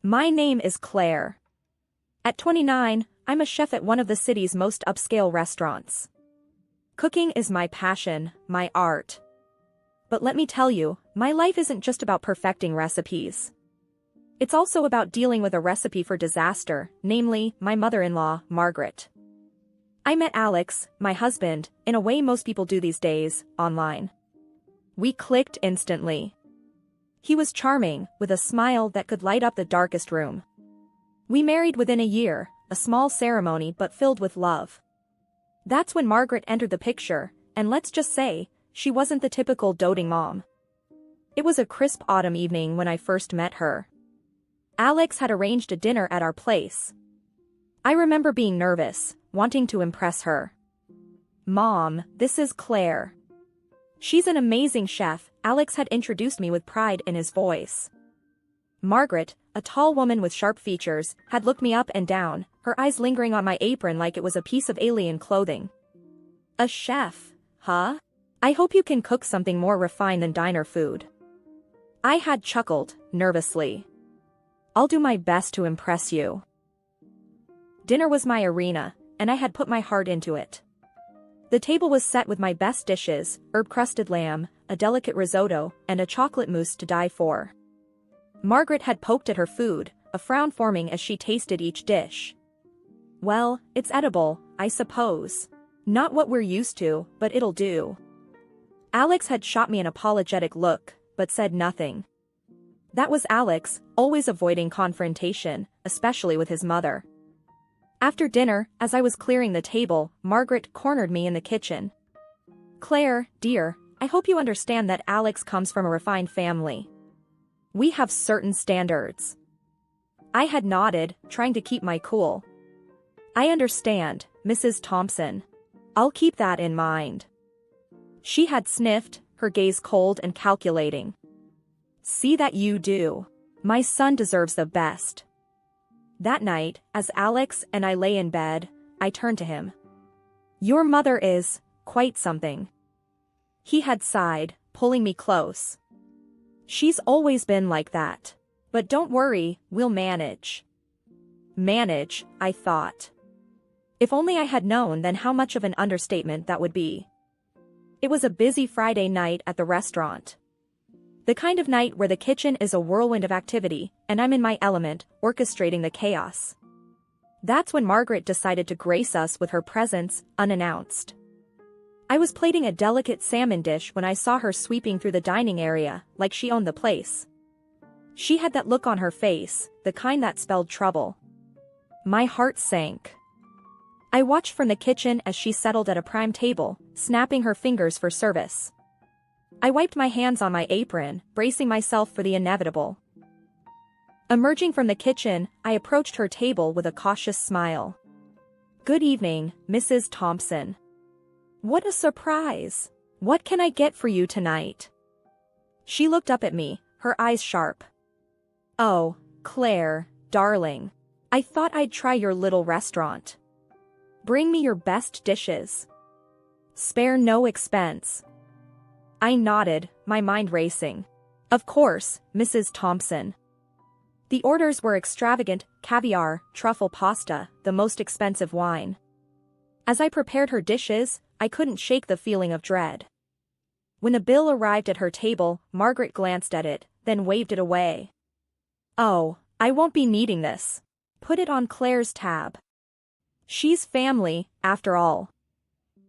My name is Claire. At 29, I'm a chef at one of the city's most upscale restaurants. Cooking is my passion, my art. But let me tell you, my life isn't just about perfecting recipes. It's also about dealing with a recipe for disaster, namely, my mother-in-law, Margaret. I met Alex, my husband, in a way most people do these days, online. We clicked instantly. He was charming, with a smile that could light up the darkest room. We married within a year, a small ceremony but filled with love. That's when Margaret entered the picture, and let's just say, she wasn't the typical doting mom. It was a crisp autumn evening when I first met her. Alex had arranged a dinner at our place. I remember being nervous, wanting to impress her. "Mom, this is Claire. She's an amazing chef," Alex had introduced me with pride in his voice. Margaret, a tall woman with sharp features, had looked me up and down, her eyes lingering on my apron like it was a piece of alien clothing. "A chef, huh? I hope you can cook something more refined than diner food." I had chuckled, nervously. "I'll do my best to impress you." Dinner was my arena, and I had put my heart into it. The table was set with my best dishes, herb-crusted lamb, a delicate risotto, and a chocolate mousse to die for. Margaret had poked at her food, a frown forming as she tasted each dish. "Well, it's edible, I suppose. Not what we're used to, but it'll do." Alex had shot me an apologetic look, but said nothing. That was Alex, always avoiding confrontation, especially with his mother. After dinner, as I was clearing the table, Margaret cornered me in the kitchen. "Claire, dear, I hope you understand that Alex comes from a refined family. We have certain standards." I had nodded, trying to keep my cool. "I understand, Mrs. Thompson. I'll keep that in mind." She had sniffed, her gaze cold and calculating. "See that you do. My son deserves the best." That night, as Alex and I lay in bed, I turned to him. "Your mother is quite something." He had sighed, pulling me close. "She's always been like that. But don't worry, we'll manage." Manage, I thought. If only I had known then how much of an understatement that would be. It was a busy Friday night at the restaurant. The kind of night where the kitchen is a whirlwind of activity, and I'm in my element, orchestrating the chaos. That's when Margaret decided to grace us with her presence, unannounced. I was plating a delicate salmon dish when I saw her sweeping through the dining area, like she owned the place. She had that look on her face, the kind that spelled trouble. My heart sank. I watched from the kitchen as she settled at a prime table, snapping her fingers for service. I wiped my hands on my apron, bracing myself for the inevitable. Emerging from the kitchen, I approached her table with a cautious smile. "Good evening, Mrs. Thompson." "What a surprise! What can I get for you tonight?" She looked up at me, her eyes sharp. "Oh, Claire, darling. I thought I'd try your little restaurant. Bring me your best dishes. Spare no expense." I nodded, my mind racing. "Of course, Mrs. Thompson." The orders were extravagant: caviar, truffle pasta, the most expensive wine. As I prepared her dishes, I couldn't shake the feeling of dread. When the bill arrived at her table, Margaret glanced at it, then waved it away. "Oh, I won't be needing this. Put it on Claire's tab. She's family, after all."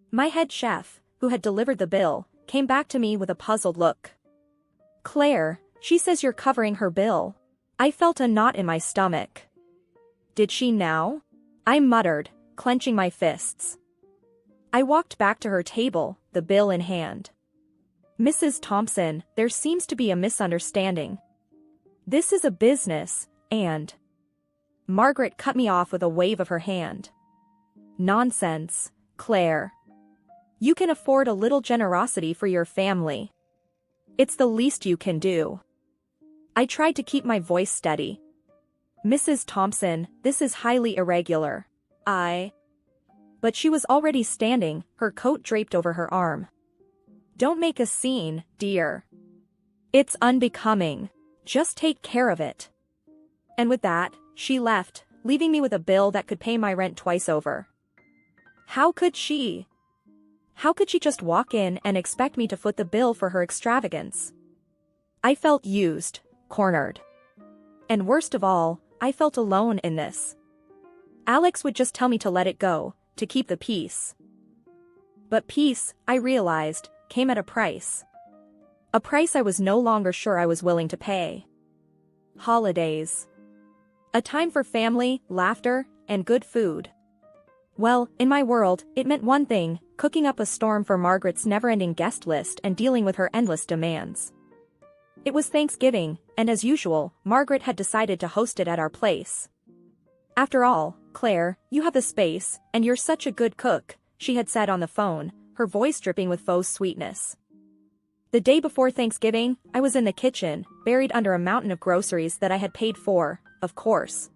My head chef, who had delivered the bill, came back to me with a puzzled look. "Claire, she says you're covering her bill." I felt a knot in my stomach. "Did she now?" I muttered, clenching my fists. I walked back to her table, the bill in hand. "Mrs. Thompson, there seems to be a misunderstanding. This is a business, and..." Margaret cut me off with a wave of her hand. "Nonsense, Claire. You can afford a little generosity for your family. It's the least you can do." I tried to keep my voice steady. "Mrs. Thompson, this is highly irregular. But she was already standing, her coat draped over her arm. "Don't make a scene, dear. It's unbecoming. Just take care of it." And with that, she left, leaving me with a bill that could pay my rent twice over. How could she? How could she just walk in and expect me to foot the bill for her extravagance? I felt used, cornered. And worst of all, I felt alone in this. Alex would just tell me to let it go, to keep the peace. But peace, I realized, came at a price. A price I was no longer sure I was willing to pay. Holidays. A time for family, laughter, and good food. Well, in my world, it meant one thing: cooking up a storm for Margaret's never-ending guest list and dealing with her endless demands. It was Thanksgiving, and as usual, Margaret had decided to host it at our place. After all, Claire, you have the space, and you're such a good cook, she had said on the phone, her voice dripping with faux sweetness. The day before Thanksgiving, I was in the kitchen, buried under a mountain of groceries that I had paid for, of course.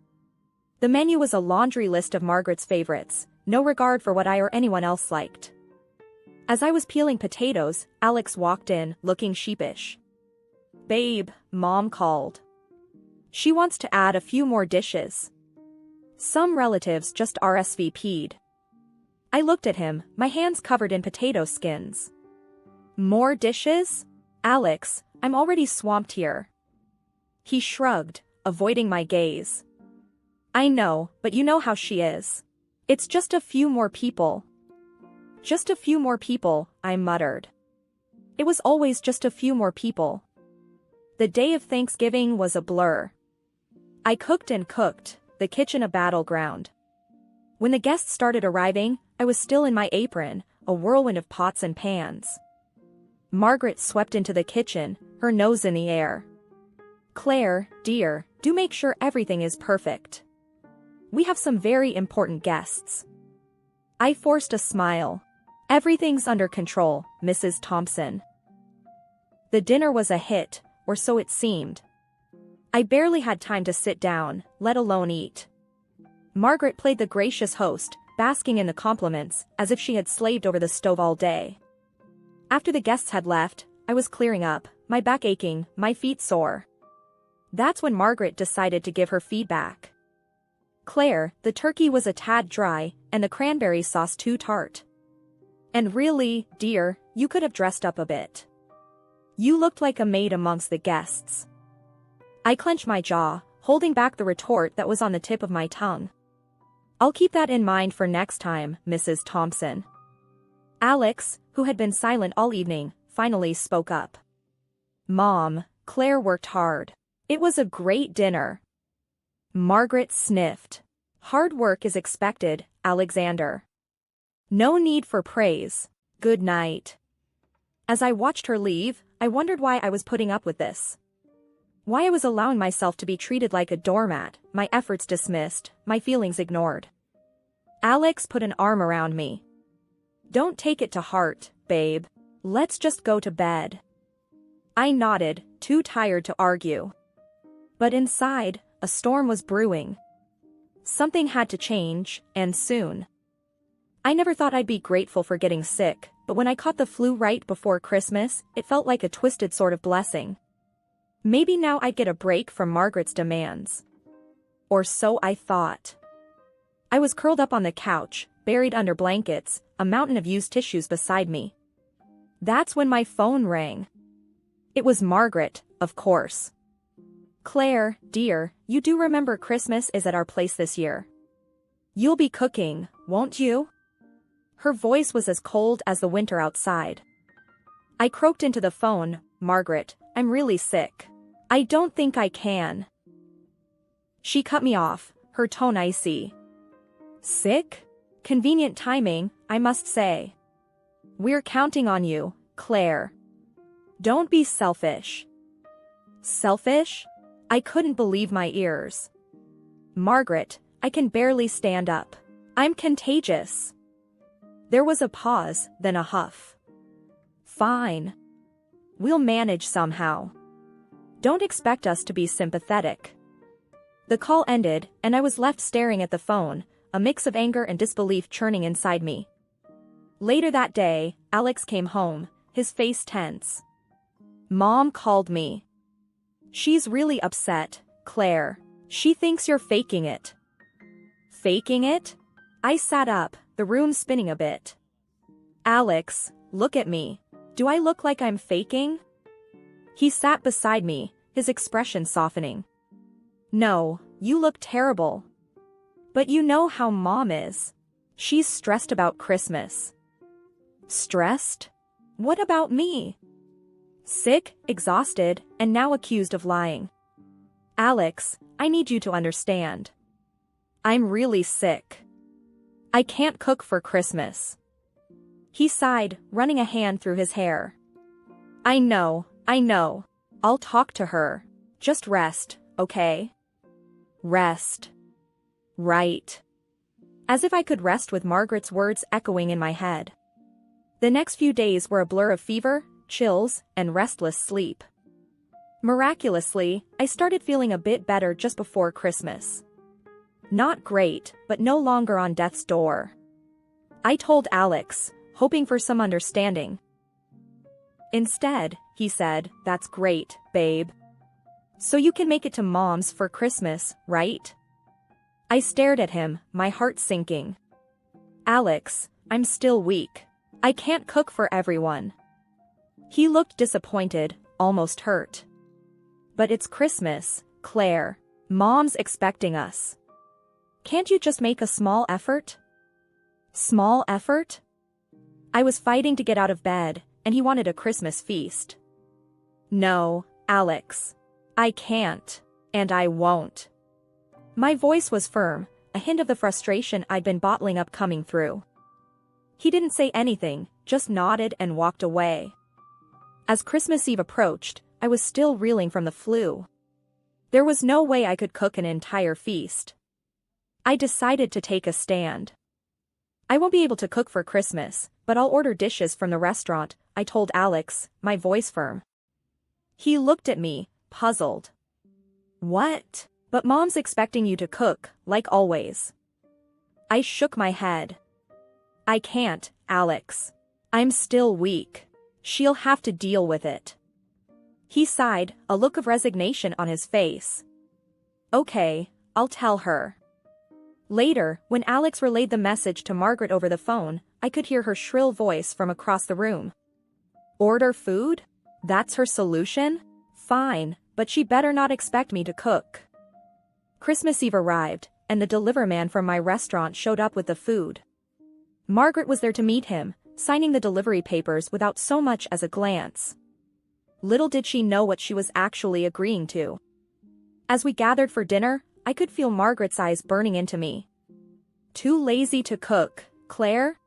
The menu was a laundry list of Margaret's favorites, no regard for what I or anyone else liked. As I was peeling potatoes, Alex walked in, looking sheepish. "Babe," Mom called. "She wants to add a few more dishes. Some relatives just RSVP'd." I looked at him, my hands covered in potato skins. "More dishes? Alex, I'm already swamped here." He shrugged, avoiding my gaze. "I know, but you know how she is. It's just a few more people." "Just a few more people," I muttered. It was always just a few more people. The day of Thanksgiving was a blur. I cooked and cooked, the kitchen a battleground. When the guests started arriving, I was still in my apron, a whirlwind of pots and pans. Margaret swept into the kitchen, her nose in the air. "Claire, dear, do make sure everything is perfect. We have some very important guests." I forced a smile. "Everything's under control, Mrs. Thompson." The dinner was a hit, or so it seemed. I barely had time to sit down, let alone eat. Margaret played the gracious host, basking in the compliments, as if she had slaved over the stove all day. After the guests had left, I was clearing up, my back aching, my feet sore. That's when Margaret decided to give her feedback. "Claire, the turkey was a tad dry, and the cranberry sauce too tart. And really, dear, you could have dressed up a bit. You looked like a maid amongst the guests." I clenched my jaw, holding back the retort that was on the tip of my tongue. "I'll keep that in mind for next time, Mrs. Thompson." Alex, who had been silent all evening, finally spoke up. "Mom, Claire worked hard. It was a great dinner." Margaret sniffed. "Hard work is expected, Alexander. No need for praise. Good night." As I watched her leave, I wondered why I was putting up with this. Why I was allowing myself to be treated like a doormat, my efforts dismissed, my feelings ignored. Alex put an arm around me. "Don't take it to heart, babe. Let's just go to bed." I nodded, too tired to argue. But inside, a storm was brewing. Something had to change, and soon. I never thought I'd be grateful for getting sick, but when I caught the flu right before Christmas, it felt like a twisted sort of blessing. Maybe now I'd get a break from Margaret's demands. Or so I thought. I was curled up on the couch, buried under blankets, a mountain of used tissues beside me. That's when my phone rang. It was Margaret, of course. "Claire, dear, you do remember Christmas is at our place this year. You'll be cooking, won't you?" Her voice was as cold as the winter outside. I croaked into the phone, "Margaret, I'm really sick. I don't think I can." She cut me off, her tone icy. "Sick? Convenient timing, I must say. We're counting on you, Claire. Don't be selfish." Selfish? I couldn't believe my ears. "Margaret, I can barely stand up. I'm contagious." There was a pause, then a huff. "Fine. We'll manage somehow. Don't expect us to be sympathetic." The call ended, and I was left staring at the phone, a mix of anger and disbelief churning inside me. Later that day, Alex came home, his face tense. "Mom called me. She's really upset, Claire. She thinks you're faking it. Faking it? I sat up, the room spinning a bit. Alex, look at me. Do I look like I'm faking? He sat beside me, his expression softening. No, you look terrible. But you know how Mom is. She's stressed about Christmas. Stressed? What about me? Sick, exhausted, and now accused of lying. Alex, I need you to understand. I'm really sick. I can't cook for Christmas. He sighed, running a hand through his hair. I know. I'll talk to her. Just rest, okay? Rest. Right. As if I could rest with Margaret's words echoing in my head. The next few days were a blur of fever, chills, and restless sleep. Miraculously, I started feeling a bit better just before Christmas. Not great, but no longer on death's door. I told Alex, hoping for some understanding. Instead, he said, "That's great, babe. So you can make it to Mom's for Christmas, right?" I stared at him, my heart sinking. Alex, I'm still weak. I can't cook for everyone. He looked disappointed, almost hurt. But it's Christmas, Claire. Mom's expecting us. Can't you just make a small effort? Small effort? I was fighting to get out of bed, and he wanted a Christmas feast. No, Alex. I can't, and I won't. My voice was firm, a hint of the frustration I'd been bottling up coming through. He didn't say anything, just nodded and walked away. As Christmas Eve approached, I was still reeling from the flu. There was no way I could cook an entire feast. I decided to take a stand. I won't be able to cook for Christmas, but I'll order dishes from the restaurant, I told Alex, my voice firm. He looked at me, puzzled. What? But Mom's expecting you to cook, like always. I shook my head. I can't, Alex. I'm still weak. She'll have to deal with it. He sighed, a look of resignation on his face. Okay, I'll tell her. Later, when Alex relayed the message to Margaret over the phone, I could hear her shrill voice from across the room. Order food? That's her solution? Fine, but she better not expect me to cook. Christmas Eve arrived, and the delivery man from my restaurant showed up with the food. Margaret was there to meet him, signing the delivery papers without so much as a glance. Little did she know what she was actually agreeing to. As we gathered for dinner, I could feel Margaret's eyes burning into me. Too lazy to cook, Claire?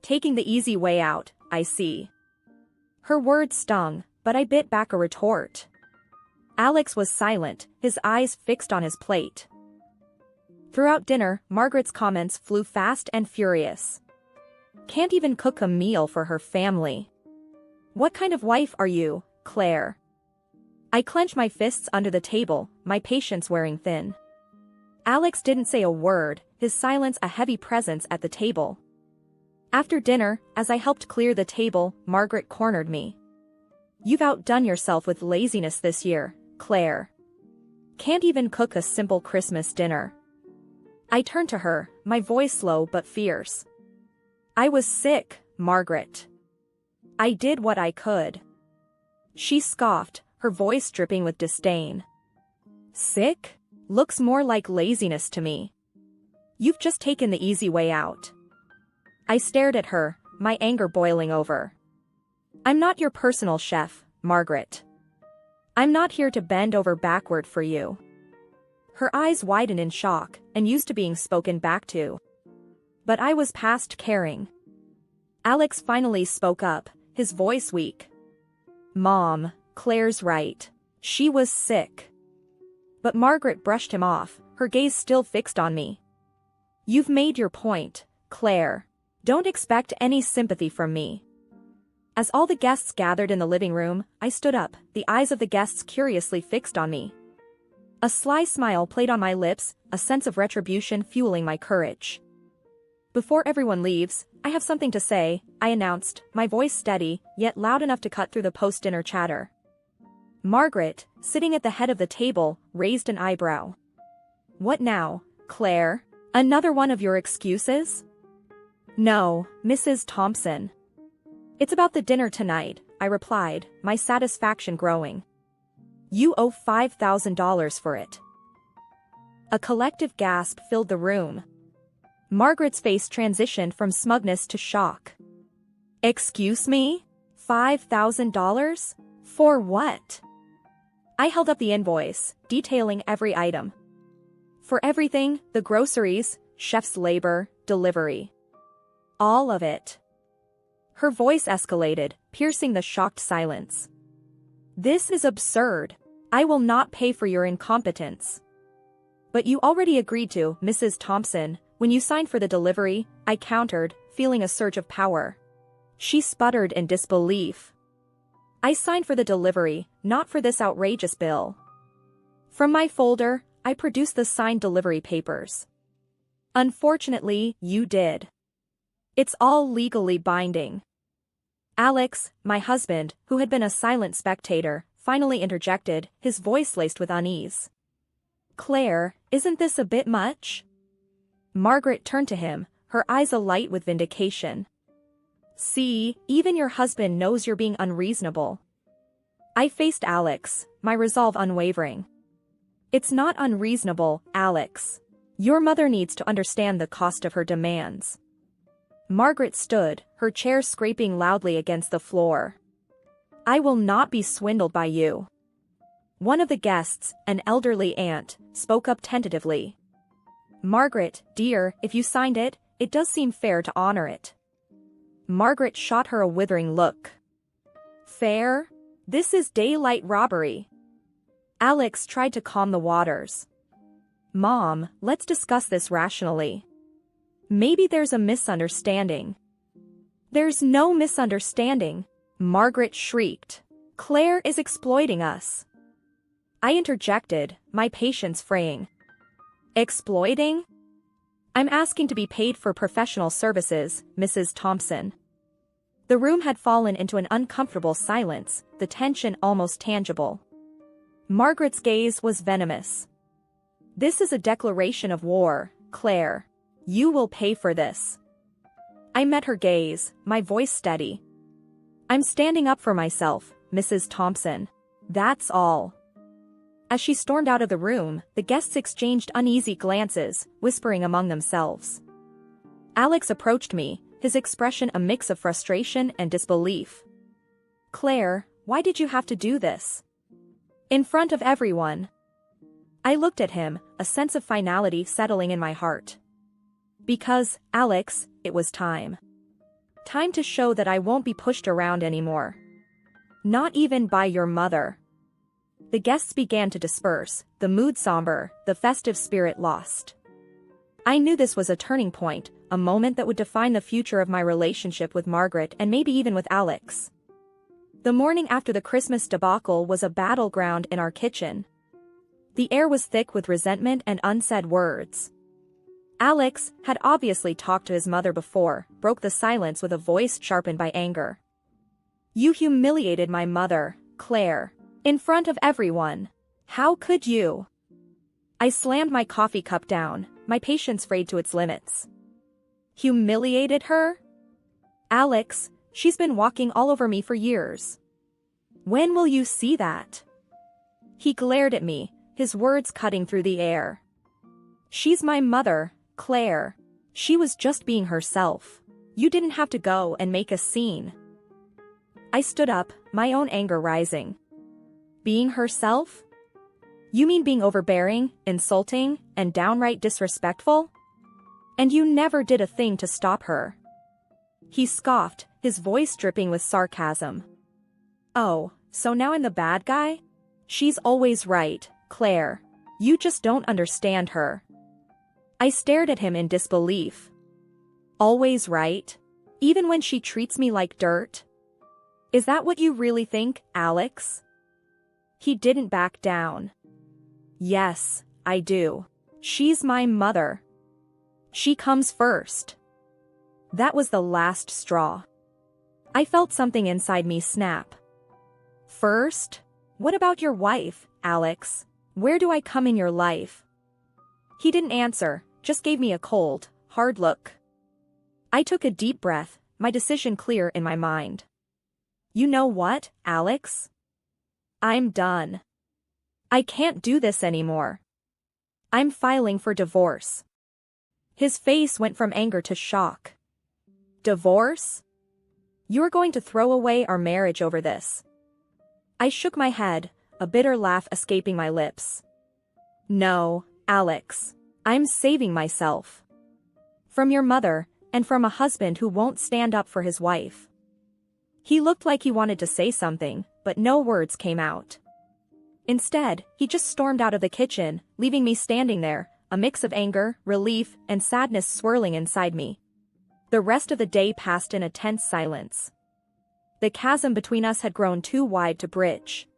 Taking the easy way out, I see. Her words stung, but I bit back a retort. Alex was silent, his eyes fixed on his plate. Throughout dinner, Margaret's comments flew fast and furious. Can't even cook a meal for her family. What kind of wife are you, Claire? I clenched my fists under the table, my patience wearing thin. Alex didn't say a word, his silence a heavy presence at the table. After dinner, as I helped clear the table, Margaret cornered me. You've outdone yourself with laziness this year, Claire. Can't even cook a simple Christmas dinner. I turned to her, my voice slow but fierce. I was sick, Margaret. I did what I could. She scoffed, her voice dripping with disdain. Sick? Looks more like laziness to me. You've just taken the easy way out. I stared at her, my anger boiling over. I'm not your personal chef, Margaret. I'm not here to bend over backward for you. Her eyes widened in shock, and used to being spoken back to. But I was past caring. Alex finally spoke up, his voice weak. Mom, Claire's right. She was sick. But Margaret brushed him off, her gaze still fixed on me. You've made your point, Claire. Don't expect any sympathy from me. As all the guests gathered in the living room, I stood up, the eyes of the guests curiously fixed on me. A sly smile played on my lips, a sense of retribution fueling my courage. Before everyone leaves, I have something to say, I announced, my voice steady, yet loud enough to cut through the post-dinner chatter. Margaret, sitting at the head of the table, raised an eyebrow. What now, Claire? Another one of your excuses? No, Mrs. Thompson. It's about the dinner tonight, I replied, my satisfaction growing. You owe $5,000 for it. A collective gasp filled the room. Margaret's face transitioned from smugness to shock. Excuse me? $5,000? For what? I held up the invoice, detailing every item. For everything, the groceries, chef's labor, delivery. All of it. Her voice escalated, piercing the shocked silence. This is absurd. I will not pay for your incompetence. But you already agreed to, Mrs. Thompson, when you signed for the delivery, I countered, feeling a surge of power. She sputtered in disbelief. I signed for the delivery, not for this outrageous bill. From my folder, I produced the signed delivery papers. Unfortunately, you did. It's all legally binding. Alex, my husband, who had been a silent spectator, finally interjected, his voice laced with unease. Claire, isn't this a bit much? Margaret turned to him, her eyes alight with vindication. See, even your husband knows you're being unreasonable. I faced Alex, my resolve unwavering. It's not unreasonable, Alex. Your mother needs to understand the cost of her demands. Margaret stood, her chair scraping loudly against the floor. I will not be swindled by you. One of the guests, an elderly aunt, spoke up tentatively. Margaret, dear, if you signed it, it does seem fair to honor it. Margaret shot her a withering look. Fair? This is daylight robbery. Alex tried to calm the waters. Mom, let's discuss this rationally. Maybe there's a misunderstanding. There's no misunderstanding, Margaret shrieked. Claire is exploiting us. I interjected, my patience fraying. Exploiting? I'm asking to be paid for professional services, Mrs. Thompson. The room had fallen into an uncomfortable silence, the tension almost tangible. Margaret's gaze was venomous. This is a declaration of war, Claire. You will pay for this. I met her gaze, my voice steady. I'm standing up for myself, Mrs. Thompson. That's all. As she stormed out of the room, the guests exchanged uneasy glances, whispering among themselves. Alex approached me, his expression a mix of frustration and disbelief. Claire, why did you have to do this? In front of everyone. I looked at him, a sense of finality settling in my heart. Because, Alex, it was time. Time to show that I won't be pushed around anymore. Not even by your mother. The guests began to disperse, the mood somber, the festive spirit lost. I knew this was a turning point, a moment that would define the future of my relationship with Margaret and maybe even with Alex. The morning after the Christmas debacle was a battleground in our kitchen. The air was thick with resentment and unsaid words. Alex had obviously talked to his mother before, broke the silence with a voice sharpened by anger. You humiliated my mother, Claire. In front of everyone. How could you? I slammed my coffee cup down, my patience frayed to its limits. Humiliated her? Alex, she's been walking all over me for years. When will you see that? He glared at me, his words cutting through the air. She's my mother, Claire. She was just being herself. You didn't have to go and make a scene. I stood up, my own anger rising. Being herself? You mean being overbearing, insulting, and downright disrespectful? And you never did a thing to stop her. He scoffed, his voice dripping with sarcasm. Oh, so now I'm the bad guy? She's always right, Claire. You just don't understand her. I stared at him in disbelief. Always right? Even when she treats me like dirt? Is that what you really think, Alex? He didn't back down. Yes, I do. She's my mother. She comes first. That was the last straw. I felt something inside me snap. First? What about your wife, Alex? Where do I come in your life? He didn't answer, just gave me a cold, hard look. I took a deep breath, my decision clear in my mind. You know what, Alex? I'm done. I can't do this anymore. I'm filing for divorce. His face went from anger to shock. Divorce? You're going to throw away our marriage over this? I shook my head, a bitter laugh escaping my lips. No, Alex. I'm saving myself. From your mother, and from a husband who won't stand up for his wife. He looked like he wanted to say something, but no words came out. Instead, he just stormed out of the kitchen, leaving me standing there, a mix of anger, relief, and sadness swirling inside me. The rest of the day passed in a tense silence. The chasm between us had grown too wide to bridge.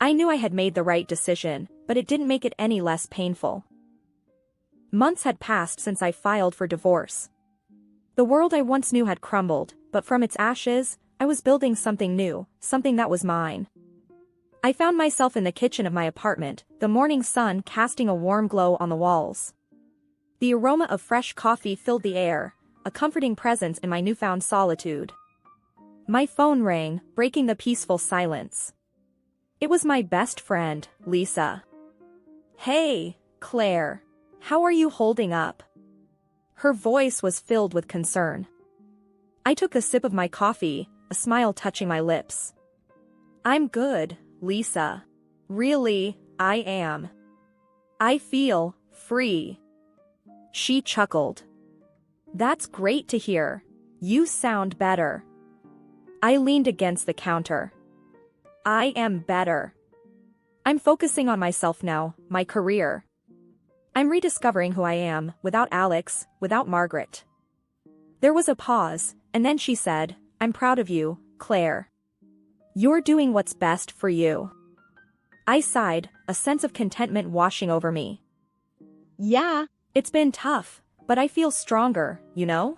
I knew I had made the right decision, but it didn't make it any less painful. Months had passed since I filed for divorce. The world I once knew had crumbled, but from its ashes, I was building something new, something that was mine. I found myself in the kitchen of my apartment, the morning sun casting a warm glow on the walls. The aroma of fresh coffee filled the air, a comforting presence in my newfound solitude. My phone rang, breaking the peaceful silence. It was my best friend, Lisa. Hey, Claire. How are you holding up? Her voice was filled with concern. I took a sip of my coffee, a smile touching my lips. I'm good, Lisa. Really, I am. I feel free. She chuckled. That's great to hear. You sound better. I leaned against the counter. I am better. I'm focusing on myself now, my career. I'm rediscovering who I am, without Alex, without Margaret. There was a pause, and then she said, I'm proud of you, Claire. You're doing what's best for you. I sighed, a sense of contentment washing over me. Yeah, it's been tough, but I feel stronger, you know?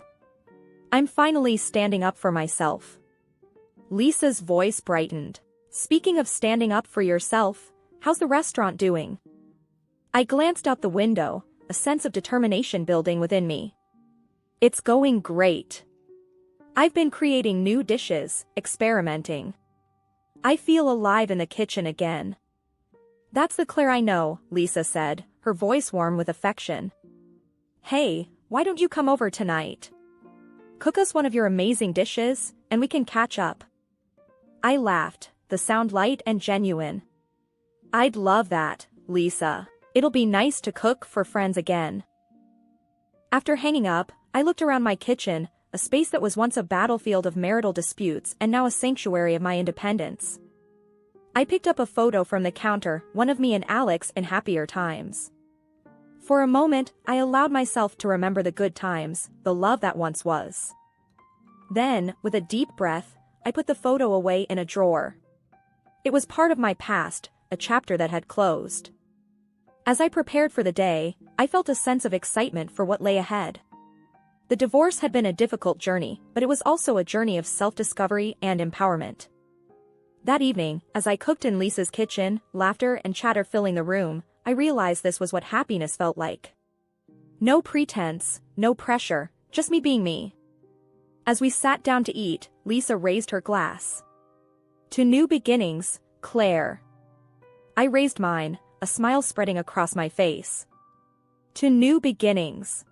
I'm finally standing up for myself. Lisa's voice brightened. Speaking of standing up for yourself, how's the restaurant doing? I glanced out the window, a sense of determination building within me. It's going great. I've been creating new dishes, experimenting. I feel alive in the kitchen again. That's the Claire I know, Lisa said, her voice warm with affection. Hey, why don't you come over tonight? Cook us one of your amazing dishes, and we can catch up. I laughed, the sound light and genuine. I'd love that, Lisa. It'll be nice to cook for friends again. After hanging up, I looked around my kitchen, a space that was once a battlefield of marital disputes and now a sanctuary of my independence. I picked up a photo from the counter, one of me and Alex in happier times. For a moment, I allowed myself to remember the good times, the love that once was. Then, with a deep breath, I put the photo away in a drawer. It was part of my past, a chapter that had closed. As I prepared for the day, I felt a sense of excitement for what lay ahead. The divorce had been a difficult journey, but it was also a journey of self-discovery and empowerment. That evening, as I cooked in Lisa's kitchen, laughter and chatter filling the room, I realized this was what happiness felt like. No pretense, no pressure, just me being me. As we sat down to eat, Lisa raised her glass. To new beginnings, Claire. I raised mine, a smile spreading across my face. To new beginnings.